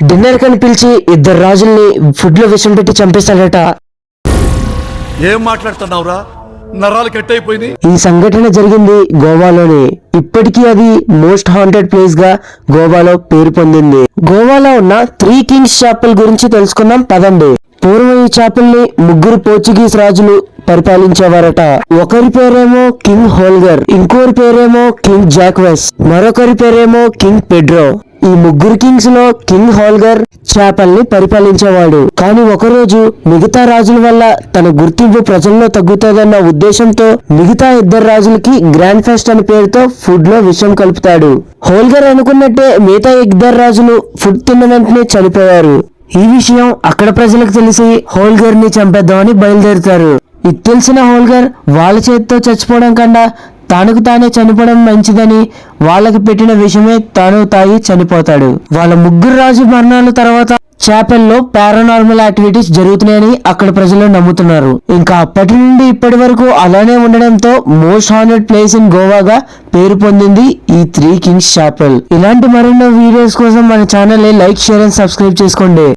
Dinner కని పిలిచి ఇద్దరు రాజుల్ని ఫుడ్ లో విషం పెట్టి చంపేస్తాడట. ఏం మాట్లాడుతున్నావురా? నరాలు కట్ అయిపోయింది. ఈ సంఘటన జరిగింది గోవాలోనే. ఇప్పటికీ అది మోస్ట్ హాంటెడ్ ప్లేస్ గా గోవాలో పేరు పొందింది. గోవాలో ఉన్న 3 కింగ్స్ చాపెల్ గురించి తెలుసుకుందాం పదండి. పూర్వం ఈ చాపెల్ ని 3 పోర్చుగీస్ రాజులు పరిపాలించేవారట. ఒకరి పేరేమో కింగ్ హోల్గర్, ఇంకోరి పేరేమో కింగ్ జాక్వెస్, మరొకరి పేరేమో కింగ్ పెడ్రో. ఈ 3 కింగ్స్ లో కింగ్ హోల్గర్ చాపెల్ ని పరిపాలించేవాడు. కానీ ఒకరోజు మిగతా రాజుల వల్ల తన గుర్తింపు ప్రజల్లో తగ్గుతుందన్న ఉద్దేశంతో మిగతా 2 రాజులకి గ్రాండ్ ఫెస్ట్ అనే పేరుతో ఫుడ్ లో విషం కలుపుతాడు. హోల్గర్ అనుకున్నట్టే మిగతా 2 రాజులు ఫుడ్ తిన్న వెంటనే చనిపోయారు. ఈ విషయం అక్కడ ప్రజలకు తెలిసి హోల్గర్ ని చంపేద్దామని బయలుదేరుతారు. ఇది తెలిసిన హోల్గర్ వాళ్ళ చేతితో చచ్చిపోవడం కన్నా తనకు తానే చనిపోవడం మంచిదని వాళ్ళకి పెట్టిన విషయమే తాను తాగి చనిపోతాడు. వాళ్ళ 3 రాజు మరణాల తర్వాత చాపెల్లో పారానార్మల్ యాక్టివిటీస్ జరుగుతున్నాయని అక్కడ ప్రజలు నమ్ముతున్నారు. ఇంకా అప్పటి నుండి ఇప్పటి వరకు అలానే ఉండడంతో మోస్ట్ హాంటెడ్ ప్లేస్ ఇన్ గోవాగా పేరు పొందింది ఈ 3 కింగ్స్ చాపెల్. ఇలాంటి మరెన్నో వీడియోస్ కోసం మన ఛానల్ ని లైక్, షేర్ అండ్ సబ్స్క్రైబ్ చేసుకోండి.